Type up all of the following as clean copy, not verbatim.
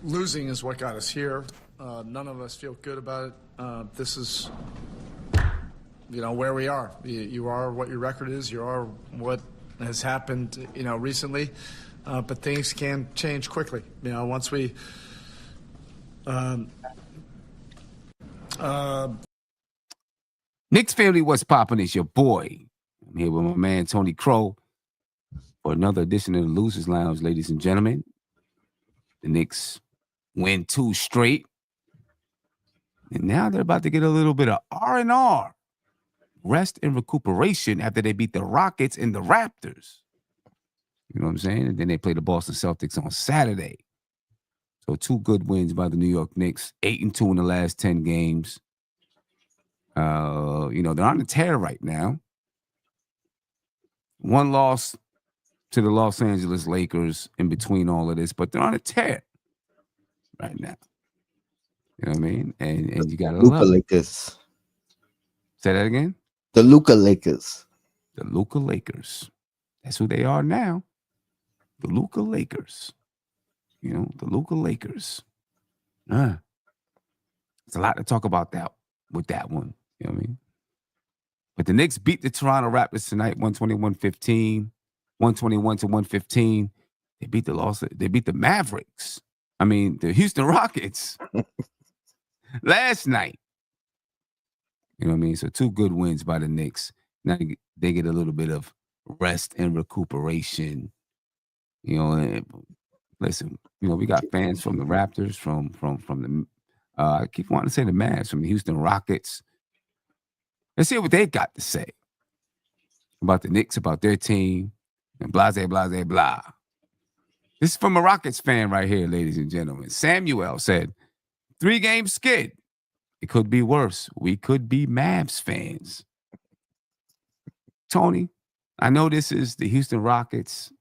Losing is what got us here. None of us feel good about it. This is, where we are. You are what your record is. You are what has happened, recently. But things can change quickly. Once we. Knicks family, what's poppin'? It's your boy. I'm here with my man Tony Crow for another edition of the Losers Lounge, ladies and gentlemen. The Knicks win 2 straight. And now they're about to get a little bit of R&R. Rest and recuperation after they beat the Rockets and the Raptors. You know what I'm saying? And then they play the Boston Celtics on Saturday. So 2 good wins by the New York Knicks. 8-2 in the last 10 games. They're on the tear right now. 1 loss to the Los Angeles Lakers in between all of this, but they're on a tear right now. You know what I mean? And you got to love Lakers. Say that again? The Luka Lakers. The Luka Lakers. That's who they are now. The Luka Lakers. The Luka Lakers. There's a lot to talk about with that one. You know what I mean? But the Knicks beat the Toronto Raptors tonight, 121-15, 121-115. They beat the Mavericks. The Houston Rockets last night. You know what I mean? So 2 good wins by the Knicks. Now they get a little bit of rest and recuperation. And listen, we got fans from the Raptors, from the I keep wanting to say the Mavs, from the Houston Rockets. Let's see what they got to say about the Knicks, about their team, and blah, blah, blah, blah. This is from a Rockets fan right here, ladies and gentlemen. Samuel said, 3-game skid. It could be worse. We could be Mavs fans. Tony, I know this is the Houston Rockets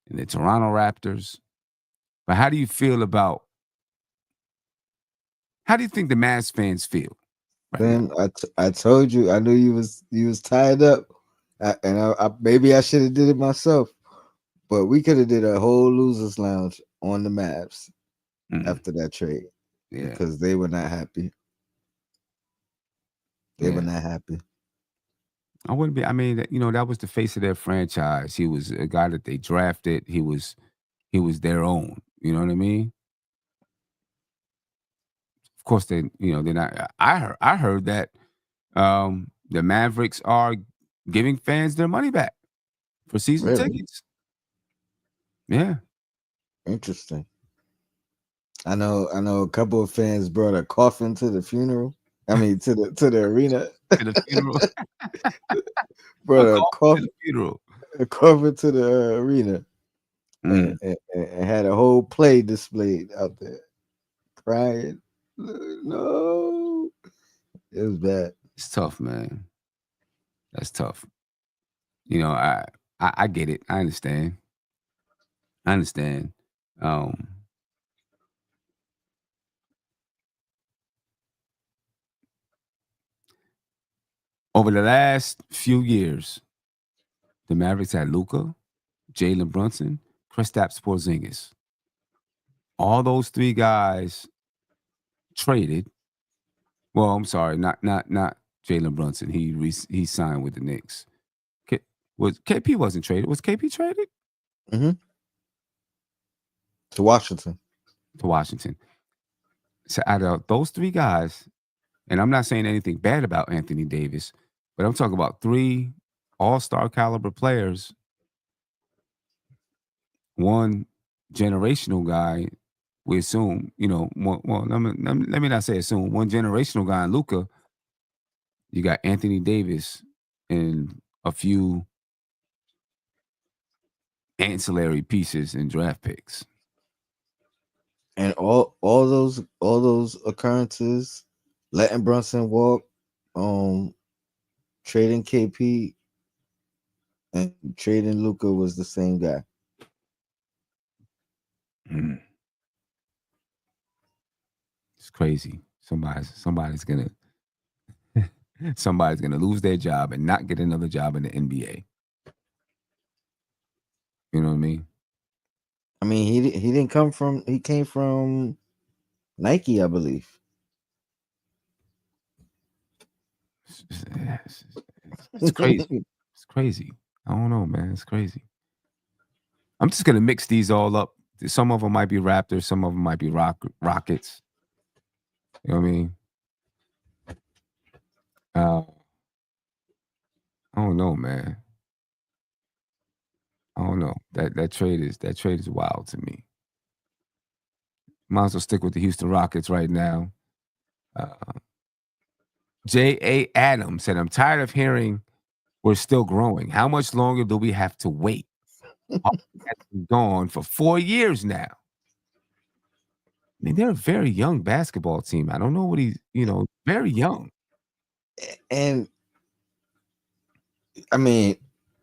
and the Toronto Raptors, but how do you think the Mavs fans feel? Then I told you, I knew you was tied up, and maybe I should have did it myself, but we could have did a whole Losers Lounge on the Mavs after that trade, because they were not happy. They were not happy. I wouldn't be. That was the face of their franchise. He was a guy that they drafted. He was their own. You know what I mean? Of course, they're not. I heard that the Mavericks are giving fans their money back for season tickets. Yeah, interesting. I know a couple of fans brought a coffin to the funeral. To the arena. To the funeral. Brought a coffin to the arena, and had a whole play displayed out there, crying. No, it was bad. It's tough, man. That's tough. I get it. I understand. Over the last few years, the Mavericks had Luka, Jalen Brunson, Kristaps Porzingis. All those 3 guys traded. Well, I'm sorry, not Jalen Brunson. He signed with the Knicks. KP wasn't traded? Was KP traded? Mm-hmm. To Washington. So out of those 3 guys, and I'm not saying anything bad about Anthony Davis, but I'm talking about 3 all-star caliber players. 1 generational guy, we assume, let me not say assume. 1 generational guy in Luka. You got Anthony Davis and a few ancillary pieces and draft picks. And all those occurrences, letting Brunson walk, trading KP and trading Luka was the same guy. It's crazy. Somebody's gonna lose their job and not get another job in the NBA. You know what I mean? I mean, he didn't come from. He came from Nike, I believe. It's crazy. It's crazy. I don't know, man. It's crazy. I'm just gonna mix these all up. Some of them might be Raptors. Some of them might be Rockets. You know what I mean? I don't know, man. I don't know. That trade is wild to me. Might as well stick with the Houston Rockets right now. J.A. Adams said, "I'm tired of hearing we're still growing. How much longer do we have to wait? Harden has been gone for 4 years now." I mean, they're a very young basketball team. I don't know what very young. And I mean,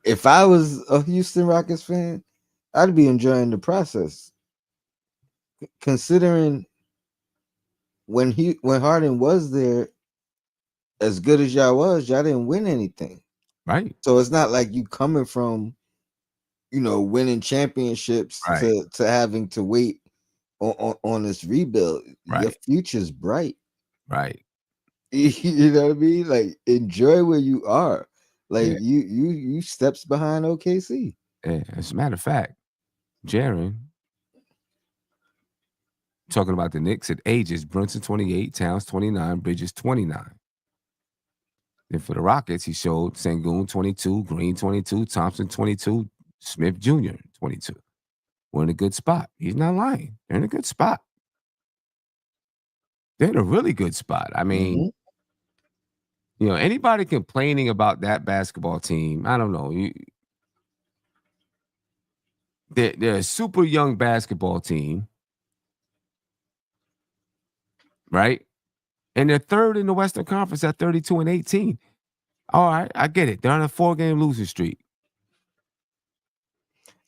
if I was a Houston Rockets fan, I'd be enjoying the process. Considering when Harden was there, as good as y'all didn't win anything. Right. So it's not like you coming from, winning championships Right. to having to wait on this rebuild. Your Right. future's bright. Right. You know what I mean? Like, enjoy where you are. Like, Yeah. you steps behind OKC. Yeah. As a matter of fact, Jaren, talking about the Knicks at ages, Brunson 28, Towns 29, Bridges 29. Then for the Rockets, he showed Sengun 22, Green 22, Thompson 22, Smith Jr. 22. We're in a good spot. He's not lying. They're in a good spot. They're in a really good spot. I mean, anybody complaining about that basketball team, I don't know. They're a super young basketball team, right? And they're third in the Western Conference at 32-18. All right, I get it. They're on a 4-game losing streak.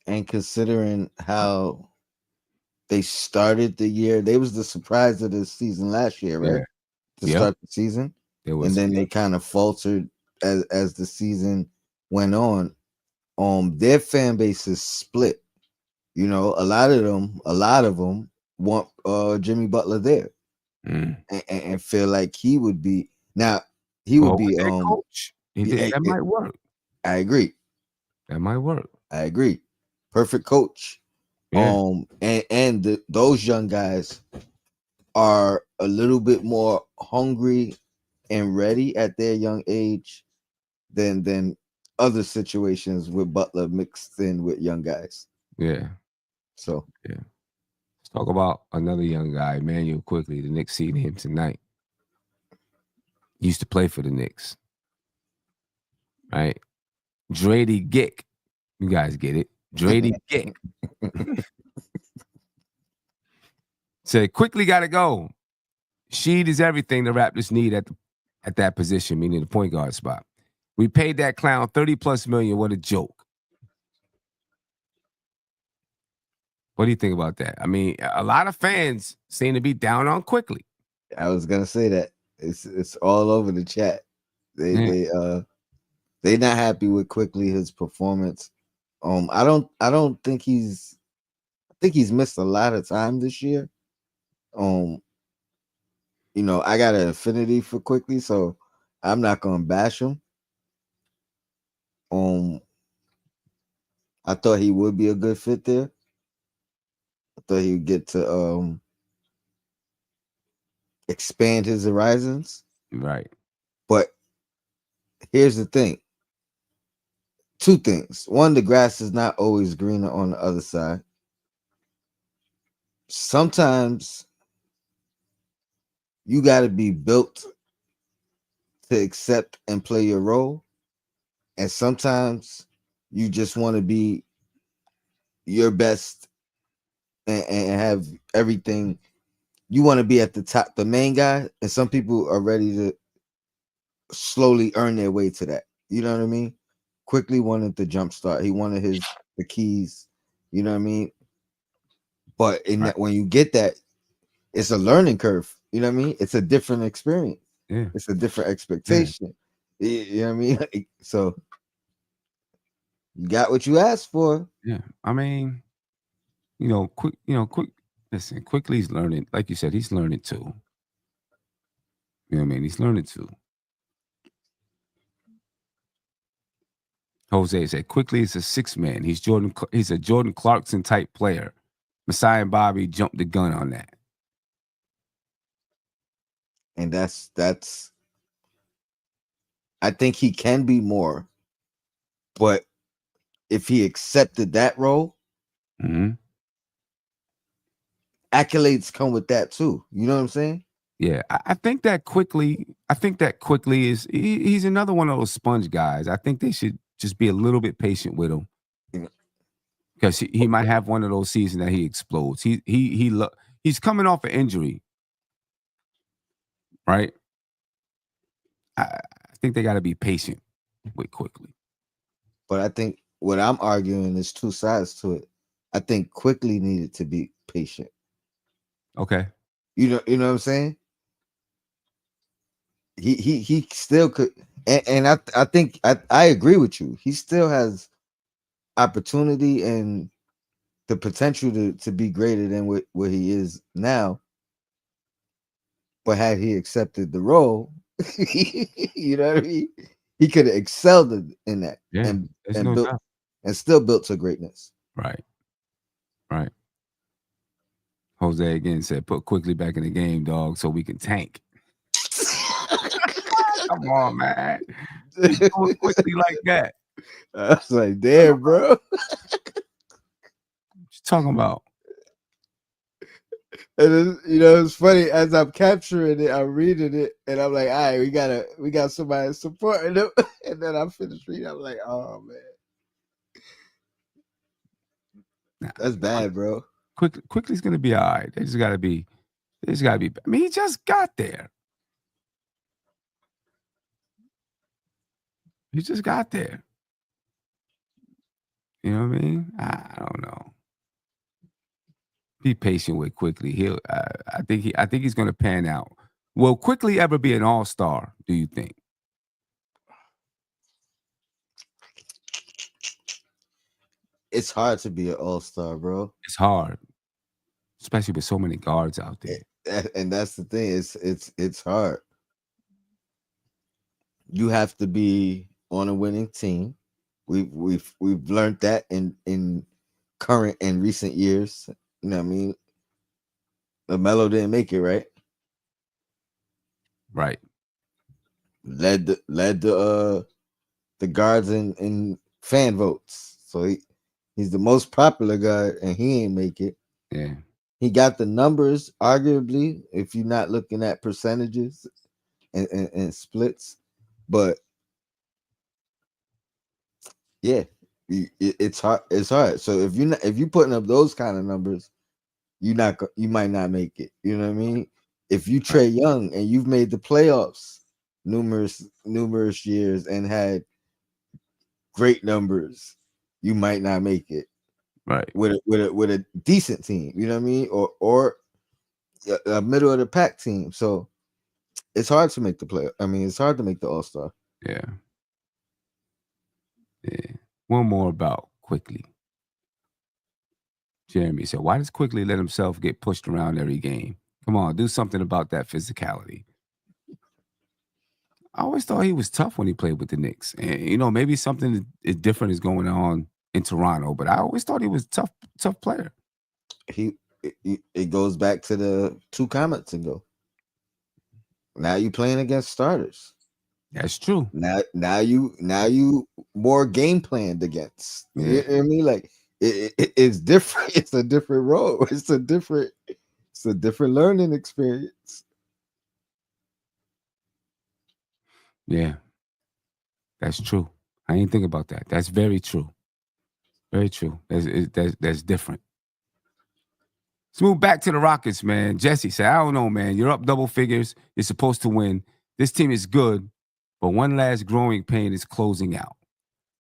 And considering how they started the year, they was the surprise of the season last year, right? Yeah. To start the season. And then they kind of faltered as the season went on. Their fan base is split. A lot of them want Jimmy Butler there. And feel like he would be coach. That might work. I agree. That might work. I agree. Perfect coach. Yeah. And those young guys are a little bit more hungry and ready at their young age than other situations with Butler mixed in with young guys. Yeah. So yeah. Let's talk about another young guy, Immanuel Quickley. The Knicks seeing him tonight. He used to play for the Knicks. Right? Drady Gick. You guys get it. Drady Gick. Said, "Quickly got to go. Sheed is everything the Raptors need at that position, meaning the point guard spot. We paid that clown $30+ million. What a joke." What do you think about that? I mean, a lot of fans seem to be down on Quickley. I was gonna say that it's all over the chat. They're not happy with Quickley, his performance. I think he's missed a lot of time this year. I got an affinity for Quickley, so I'm not gonna bash him. I thought he would be a good fit there. I thought he would get to expand his horizons. Right. But here's the thing. Two things. One, the grass is not always greener on the other side. Sometimes you got to be built to accept and play your role. And sometimes you just want to be your best and have everything. You want to be at the top, the main guy. And some people are ready to slowly earn their way to that. You know what I mean? Quickly wanted the jump start. He wanted the keys. You know what I mean? But when you get that, it's a learning curve. You know what I mean? It's a different experience. Yeah. It's a different expectation. Yeah. You know what I mean? So you got what you asked for. Yeah. I mean, Listen, Quickly's learning. Like you said, he's learning too. You know what I mean? He's learning too. Jose said, Quickly is a 6-man. He's a Jordan Clarkson type player. Messiah and Bobby jumped the gun on that. And that's I think he can be more, but if he accepted that role, accolades come with that too. You know what I'm saying? Yeah, I think that Quickly is he's another one of those sponge guys. I think they should just be a little bit patient with him because he might have one of those seasons that he explodes. He's coming off an injury, right? I think they got to be patient with Quickly. But I think what I'm arguing is two sides to it. I think Quickly needed to be patient. Okay. You know what I'm saying? He still could, and I think I agree with you. He still has opportunity and the potential to be greater than what he is now. But had he accepted the role, you know what I mean? He could have excelled in that, Yeah, and no built doubt. and still built to greatness. Right. Jose again said, "Put Quickly back in the game, dog, so we can tank." Come on, man. He's doing Quickly like that. I was like, damn, bro. What you talking about? And it's funny as I'm capturing it, I'm reading it, and I'm like, all right, we got somebody supporting him. And then I finished reading, I'm like, oh man. That's bad, bro. Quickly's gonna be all right. They just gotta be. I mean, he just got there. He just got there. You know what I mean? I don't know. Be patient with Quickly. I think he's gonna pan out. Will Quickly ever be an all-star? Do you think? It's hard to be an all-star, bro. It's hard, especially with so many guards out there. And that's the thing. It's hard. You have to be on a winning team. We've learned that in current and recent years. You know what I mean? LaMelo didn't make it, right? Right. Led the guards in fan votes. So he's the most popular guy, and he ain't make it. Yeah. He got the numbers, arguably, if you're not looking at percentages and splits. But yeah, it's hard. It's hard. So if you're putting up those kind of numbers, you might not make it. You know what I mean? If you Trae Young and you've made the playoffs numerous years and had great numbers, you might not make it. Right. With a decent team, you know what I mean, or a middle of the pack team. So it's hard to make the play. I mean, it's hard to make the All-Star. Yeah. One more about Quickly. Jeremy said, "Why does Quickly let himself get pushed around every game? Come on, do something about that physicality." I always thought he was tough when he played with the Knicks, and maybe something different is going on in Toronto, but I always thought he was tough player. It goes back to the 2 comments ago. Now you playing against starters. That's true. Now you more game planned against. Yeah. You know what I mean? Like it's different. It's a different role. It's a different learning experience. Yeah, that's true. I didn't think about that. That's very true. Very true. That's different. Let's move back to the Rockets, man. Jesse said, "I don't know, man. You're up double figures. You're supposed to win. This team is good, but one last growing pain is closing out."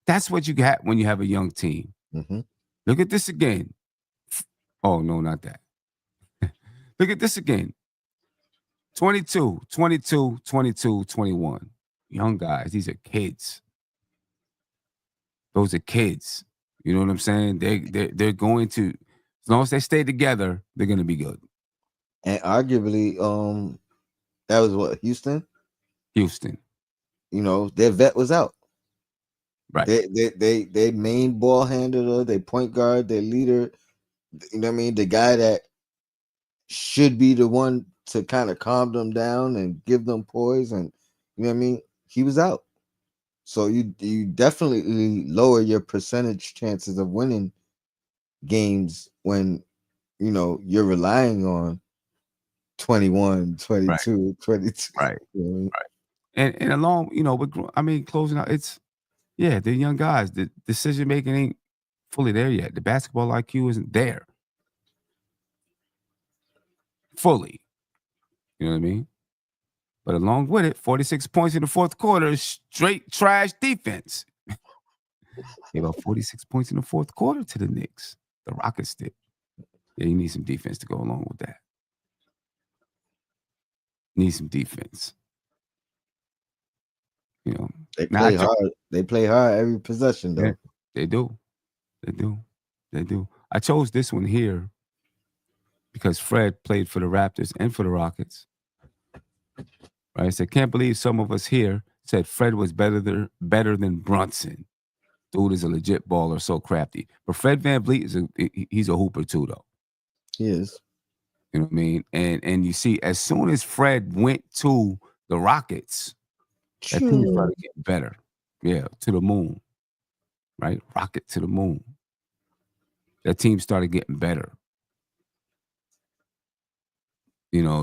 That's what you got when you have a young team. Mm-hmm. Look at this again. Oh, no, not that. Look at this again. 22, 22, 22, 21. Young guys. These are kids. Those are kids. You know what I'm saying? They're going to As long as they stay together, they're gonna be good. And arguably, that was what, Houston. Houston, You know, their vet was out. right? They main ball handler, their point guard, their leader. You know what I mean? The guy that should be the one to kind of calm them down and give them poise, and you know what I mean. He was out, so you definitely lower your percentage chances of winning games when you know you're relying on 21, Right, 22, 22. right, You know what I mean? right. And along, with closing out, they're young guys. The decision making ain't fully there yet. The basketball IQ isn't there fully. You know what I mean? But along with it, 46 points in the fourth quarter is straight trash defense. Gave up 46 points in the fourth quarter to the Knicks. The Rockets did. Yeah, you need some defense to go along with that. Need some defense. They Now play hard. They play hard every possession, though. Yeah, they do. They do. They do. I chose this one here because Fred played for the Raptors and for the Rockets. Right? I said, can't believe some of us here said Fred was better than Brunson. Dude is a legit baller, so crafty. But Fred VanVleet he's a hooper too, though. He is. You know what I mean? And you see, as soon as Fred went to the Rockets, that team started getting better. Yeah, to the moon. Right? Rocket to the moon. That team started getting better.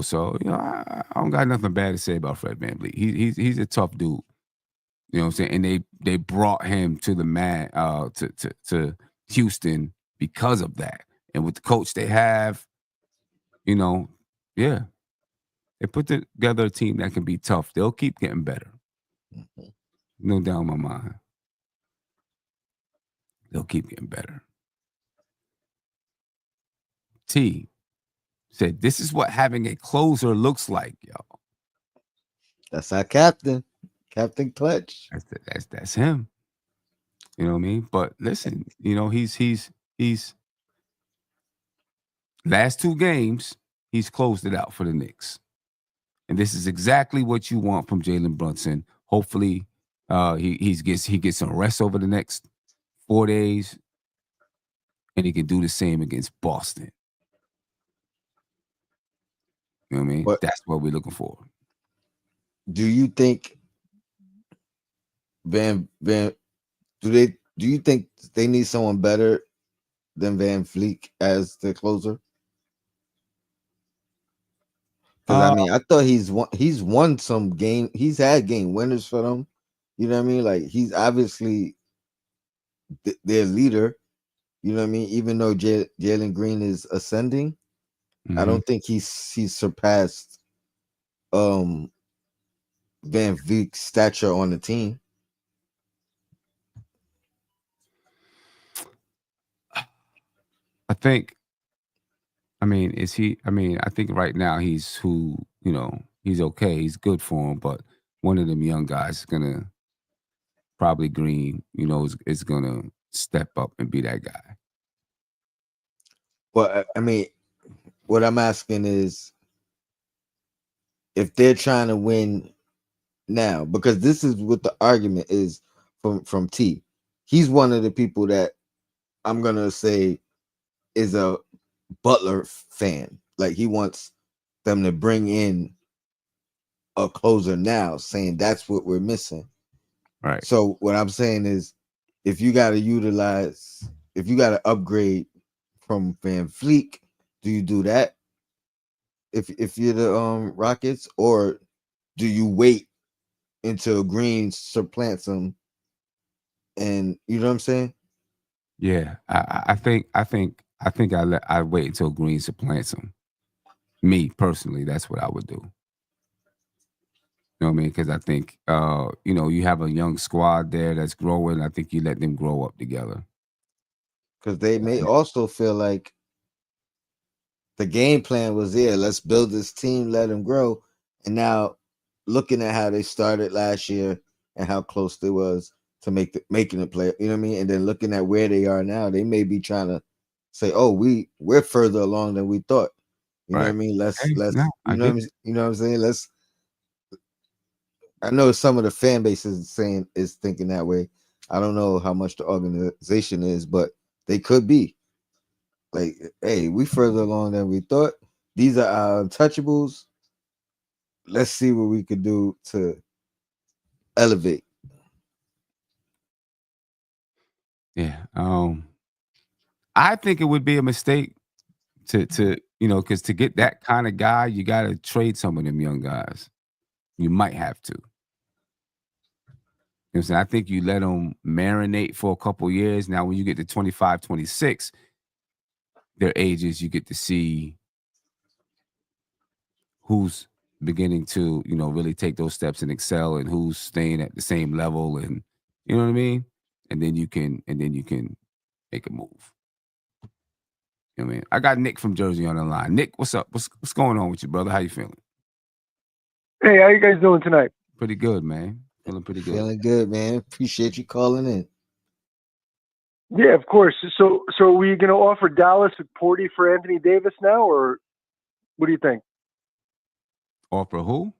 So I don't got nothing bad to say about Fred VanVleet. He's a tough dude. You know what I'm saying? And they brought him to the to Houston because of that. And with the coach they have, yeah. They put together a team that can be tough. They'll keep getting better. No doubt in my mind. They'll keep getting better. T said, this is what having a closer looks like, y'all. That's our captain. Captain Clutch. That's him. You know what I mean? But listen, he's last two games, he's closed it out for the Knicks. And this is exactly what you want from Jalen Brunson. Hopefully, he gets some rest over the next 4 days, and he can do the same against Boston. You know what I mean? That's what we're looking for. Do you think do you think they need someone better than VanVleet as the closer? Because I thought he's won some game. He's had game winners for them. You know what I mean? Like he's obviously their leader. You know what I mean? Even though Jalen Green is ascending, I don't think he's surpassed VanVleet's stature on the team. I think. Is he? I think right now he's he's okay. He's good for him, but one of them young guys is gonna probably Green. Is gonna step up and be that guy. Well, what I'm asking is if they're trying to win now, because this is what the argument is from T. He's one of the people that I'm gonna say is a Butler fan. Like he wants them to bring in a closer now, saying that's what we're missing. Right. So what I'm saying is, if you got to upgrade from VanVleet, do you do that? If you're the Rockets, or do you wait until Green supplants him? And you know what I'm saying? Yeah, I think I wait until Green supplants him. Me personally, that's what I would do. You know what I mean? Because I think you have a young squad there that's growing. I think you let them grow up together. Because they may also feel like the game plan was there. Let's build this team, let them grow. And now, looking at how they started last year and how close they was to making the play, you know what I mean? And then looking at where they are now, they may be trying to say, "Oh, we're further along than we thought." You know what I Right. mean? Let's Hey, no, I get it. you know what I'm saying? I know some of the fan base is thinking that way. I don't know how much the organization is, but they could be like, "Hey, we further along than we thought. These are our untouchables. Let's see what we could do to elevate." Yeah. I think it would be a mistake to because to get that kind of guy, you got to trade some of them young guys. You might have to. You know what I'm saying? I think you let them marinate for a couple years. Now, when you get to 25, 26, their ages, you get to see who's beginning to, really take those steps and excel and who's staying at the same level and you know what I mean? And then you can make a move. You know what I mean? I got Nick from Jersey on the line. Nick, what's up? What's going on with you, brother? How you feeling? Hey, how you guys doing tonight? Pretty good, man. Feeling pretty good. Feeling good, man. Appreciate you calling in. Yeah, of course. So are we going to offer Dallas with Porty for Anthony Davis now, or what do you think? Offer who?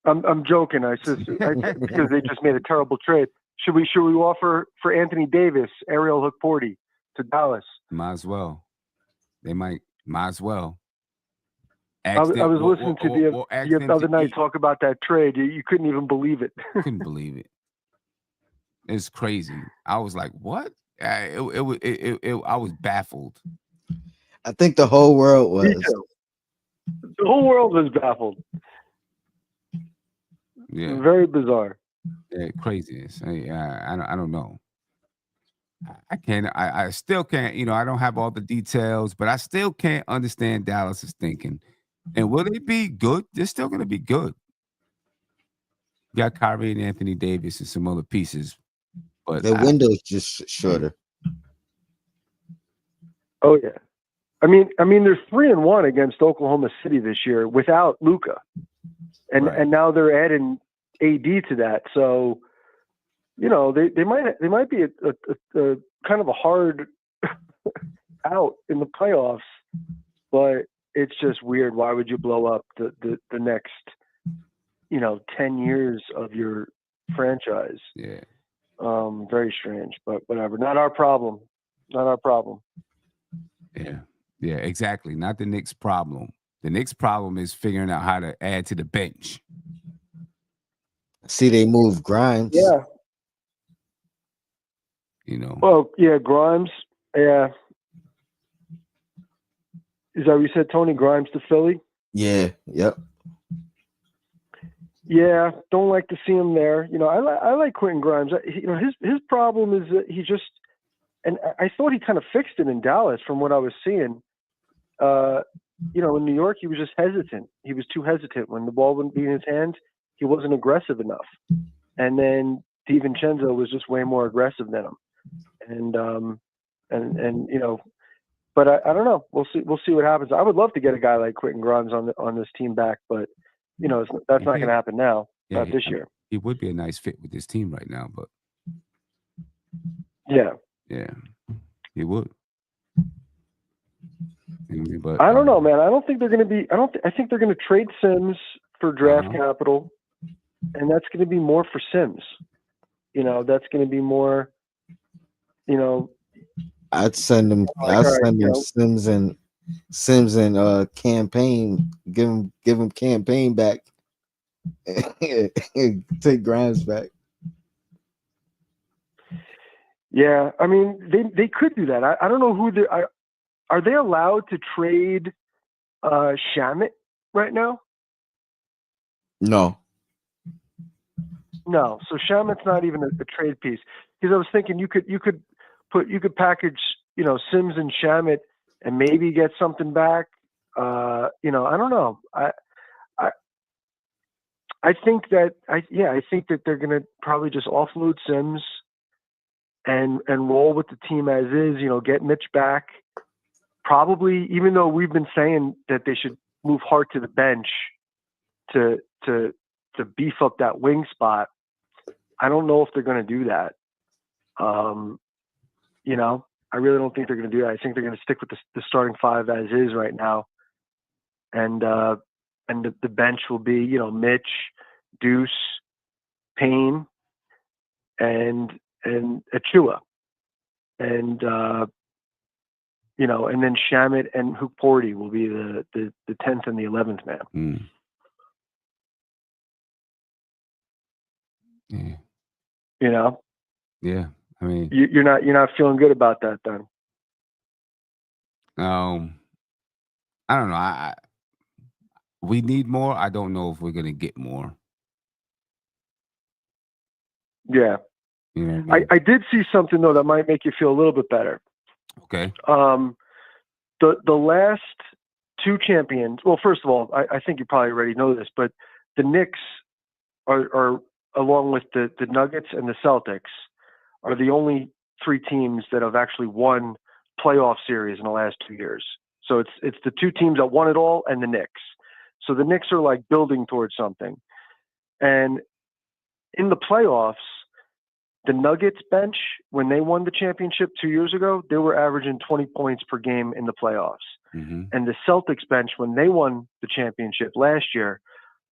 I'm joking. Because they just made a terrible trade. Should we offer for Anthony Davis, Ariel Hook Porty to Dallas? Might as well. Might as well. I was listening to the other night talk about that trade. You couldn't even believe it. Couldn't believe it. It's crazy. I was like, "What?" I was baffled. I think the whole world Me was. too. The whole world was baffled. Yeah, Very bizarre. yeah, craziness. I don't know. I can't. I still can't. I don't have all the details, but I still can't understand Dallas's thinking. And will they be good? They're still going to be good. You got Kyrie and Anthony Davis and some other pieces, but The window's just shorter. Oh yeah. I mean, they're 3-1 against Oklahoma City this year without Luka, and Right. and now they're adding AD to that. So, they might be a kind of a hard out in the playoffs, but it's just weird. Why would you blow up the next 10 years of your franchise? Yeah. Very strange, but whatever. Not our problem. Not our problem. Yeah. Yeah, exactly. Not the Knicks' problem. The Knicks' problem is figuring out how to add to the bench. See, they moved Grimes. Yeah. Well, yeah, Grimes. Yeah. Is that what you said, Tony? Grimes to Philly? Yeah. Yep. Yeah, don't like to see him there. I like Quentin Grimes. His problem is that he just, and I thought he kind of fixed it in Dallas from what I was seeing. In New York, he was just hesitant. He was too hesitant when the ball wouldn't be in his hand. He wasn't aggressive enough. And then DiVincenzo was just way more aggressive than him. But I don't know. We'll see what happens. I would love to get a guy like Quentin Grimes on this team back, but that's not going to happen now. Not this year. He would be a nice fit with this team right now, but yeah, he would. But I don't know, man. I don't think they're going to be. I think they're going to trade Sims for draft capital, and that's going to be more for Sims. That's going to be more. I'd send them. Sims and campaign. Give him campaign back. Take Grimes back. Yeah, I mean they could do that. I don't know who they are. They allowed to trade Shamet right now? No. So Shamet's not even a trade piece. Because I was thinking you could package Sims and Shamet and maybe get something back. I don't know. I think that they're gonna probably just offload Sims and roll with the team as is. Get Mitch back. Probably, even though we've been saying that they should move hard to the bench to beef up that wing spot, I don't know if they're going to do that. I really don't think they're going to do that. I think they're going to stick with the starting five as is right now, and the bench will be, you know, Mitch, Deuce, Payne, and Achua, and you know, and then Shamit and Hukporti will be the 10th and the 11th man. Mm. Yeah. You know. Yeah. I mean, you're not feeling good about that then. I don't know. We need more. I don't know if we're gonna get more. Yeah. You know what I mean? I did see something though that might make you feel a little bit better. Okay. The last two champions. Well, first of all, I think you probably already know this, but the Knicks are along with the Nuggets and the Celtics are the only three teams that have actually won playoff series in the last 2 years. So it's the two teams that won it all and the Knicks. So the Knicks are like building towards something. And in the playoffs, the Nuggets bench, when they won the championship 2 years ago, they were averaging 20 points per game in the playoffs. Mm-hmm. And the Celtics bench, when they won the championship last year,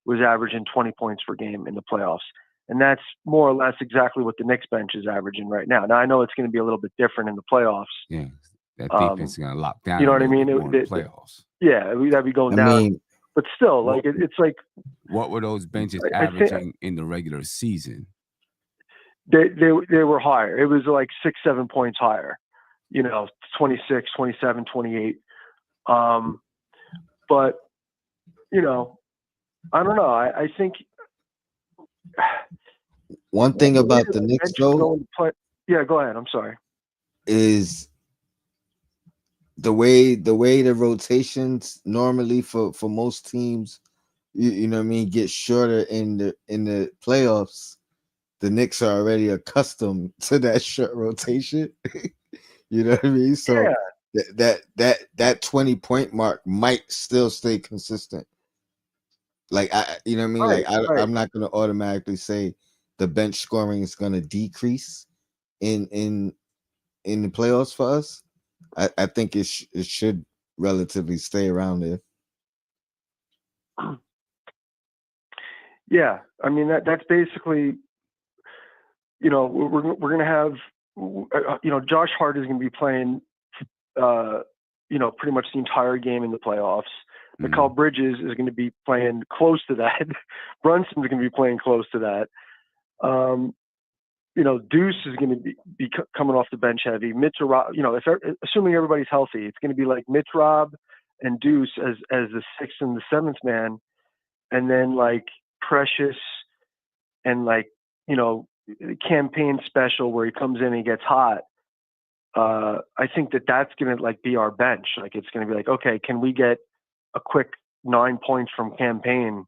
was averaging 20 points per game in the playoffs. And that's more or less exactly what the Knicks bench is averaging right now. Now, I know it's going to be a little bit different in the playoffs. Yeah, that defense is going to lock down. You know what I mean? In the playoffs. Yeah, that'd be going down. mean, but still, like it's like. What were those benches averaging in the regular season? They were higher. It was like 6-7 points higher. You know, 26, 27, 28. But you know, I don't know. I think one thing about the Knicks though, yeah, go ahead. I'm sorry. Is the way the rotations normally for most teams, you know what I mean, get shorter in the playoffs. The Knicks are already accustomed to that short rotation. You know what I mean? So yeah. that 20-point mark might still stay consistent. Like you know what I mean? Right, like I'm not gonna automatically say the bench scoring is gonna decrease in the playoffs for us. I think it should relatively stay around there. Yeah, I mean that's basically, you know, we're gonna have, you know, Josh Hart is gonna be playing, you know, pretty much the entire game in the playoffs. Mm-hmm. Mikal Bridges is going to be playing close to that. Brunson's going to be playing close to that. You know, Deuce is going to be coming off the bench heavy. Mitch, you know, assuming everybody's healthy, it's going to be like Mitch, Rob, and Deuce as the sixth and the seventh man, and then like Precious and like, you know, campaign special where he comes in and he gets hot. I think that's going to like be our bench. Like it's going to be like, okay, can we get a quick 9 points from campaign?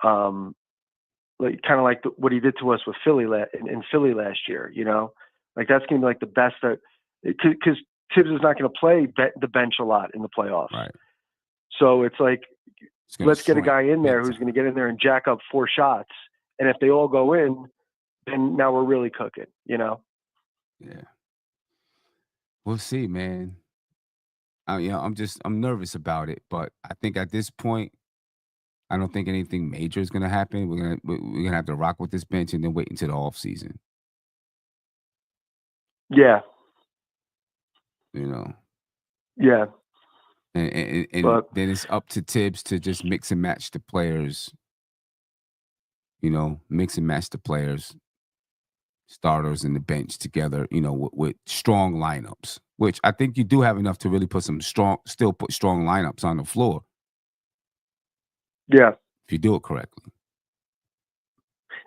Like kind of like what he did to us with Philly in Philly last year, you know, like that's going to be like the best that, because Tibbs is not going to play the bench a lot in the playoffs. Right. So it's like, let's get a guy in there who's going to get in there and jack up 4 shots. And if they all go in, then now we're really cooking, you know? Yeah. We'll see, man. You know, I'm nervous about it, but I think at this point, I don't think anything major is going to happen. We're gonna have to rock with this bench and then wait until the off season. Yeah. You know. Yeah. And then it's up to Tibbs to just mix and match the players. You know, mix and match the players, starters and the bench together. You know, with strong lineups, which I think you do have enough to really put strong lineups on the floor. Yeah. If you do it correctly.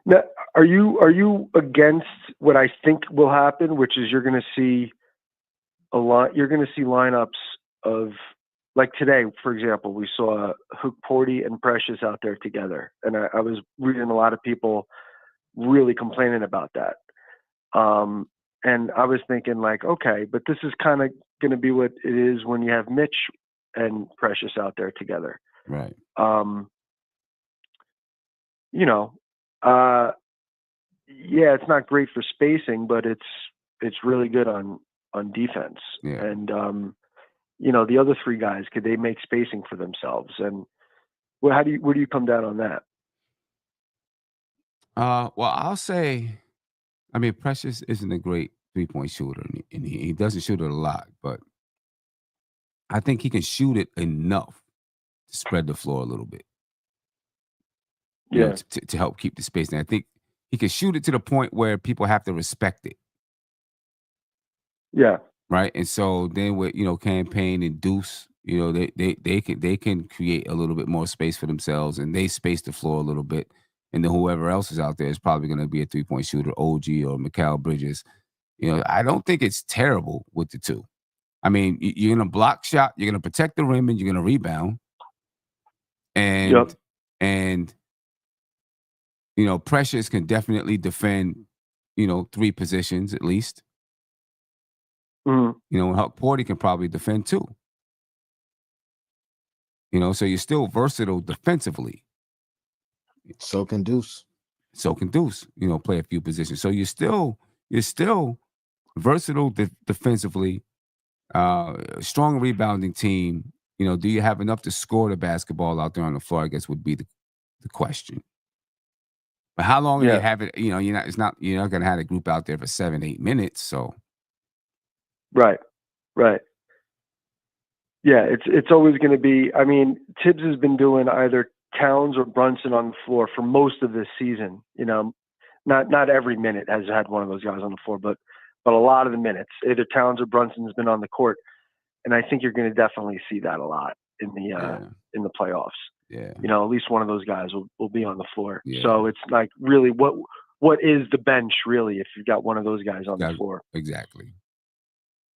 Now, are you against what I think will happen, which is you're going to see you're going to see lineups of, like today, for example, we saw Hukporti and Precious out there together, and I was reading a lot of people really complaining about that. And I was thinking like, okay, but this is kind of going to be what it is when you have Mitch and Precious out there together. Right. You know, yeah, it's not great for spacing, but it's really good on defense. Yeah. And the other three guys, could they make spacing for themselves? And where do you come down on that? Well, I'll say, I mean, Precious isn't a great 3-point shooter, and he doesn't shoot it a lot, but I think he can shoot it enough to spread the floor a little bit. Yeah. To help keep the space. And I think he can shoot it to the point where people have to respect it. Yeah. Right. And so then with, Campaign and Deuce, they can create a little bit more space for themselves, and they space the floor a little bit. And then whoever else is out there is probably going to be a 3-point shooter, OG or Mikal Bridges. I don't think it's terrible with the two. I mean, you're going to block shot, you're going to protect the rim, and you're going to rebound. And Precious can definitely defend, 3 positions at least. Mm-hmm. And Huck Porty can probably defend 2. So you're still versatile defensively. So can Deuce. Play a few positions. So you're still versatile defensively. Strong rebounding team. Do you have enough to score the basketball out there on the floor? I guess would be the question. But how long do you have it? You're not going to have a group out there for 7-8 minutes. So right. Yeah, it's always going to be. I mean, Tibbs has been doing either Towns or Brunson on the floor for most of this season. Not every minute has had one of those guys on the floor, but a lot of the minutes, either Towns or Brunson has been on the court, and I think you're going to definitely see that a lot in the playoffs. Yeah. At least one of those guys will be on the floor. Yeah. So it's like, really, what is the bench really if you've got one of those guys on the floor? Exactly.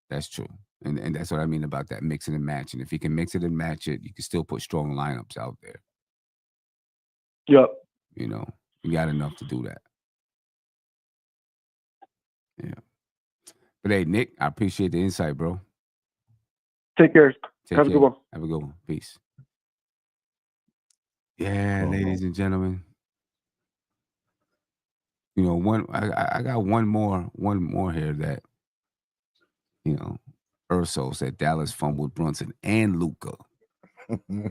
That's true. And that's what I mean about that mixing and matching. If you can mix it and match it, you can still put strong lineups out there. Yep. You got enough to do that. Yeah. But hey, Nick, I appreciate the insight, bro. Take care. Have a good one. Have a good one. Peace. Yeah, ladies and gentlemen. I got one more here that, Urso said Dallas fumbled Brunson and Luka. I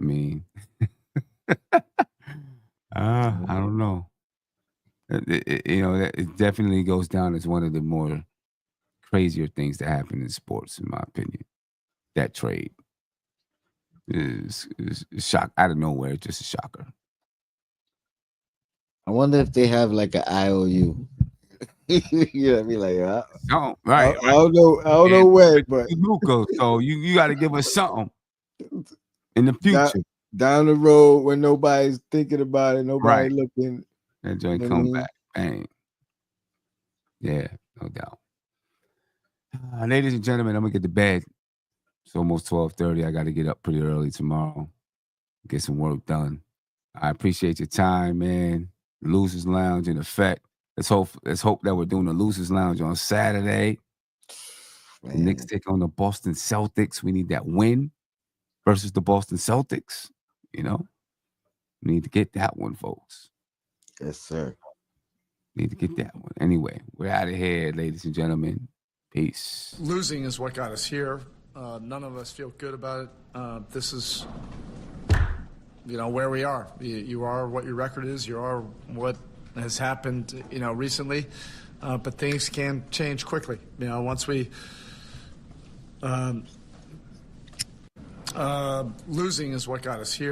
mean, I don't know. It definitely goes down as one of the more crazier things that happen in sports, in my opinion. That trade is shock out of nowhere, just a shocker. I wonder if they have like an IOU. I mean, like, right. I don't know where, but Luka, so you got to give us something in the future. Down the road when nobody's thinking about it, nobody looking. That joint come back. Bang. Yeah, no doubt. Ladies and gentlemen, I'm going to get to bed. It's almost 12:30. I got to get up pretty early tomorrow. Get some work done. I appreciate your time, man. Losers Lounge in effect. Let's hope that we're doing the Losers Lounge on Saturday. The Knicks take on the Boston Celtics. We need that win versus the Boston Celtics. We need to get that one, folks. Yes, sir. Need to get that one. Anyway, we're out of here, ladies and gentlemen. Peace. Losing is what got us here. None of us feel good about it. This is, where we are. You are what your record is. You are what has happened, recently. But things can change quickly. Once we losing is what got us here.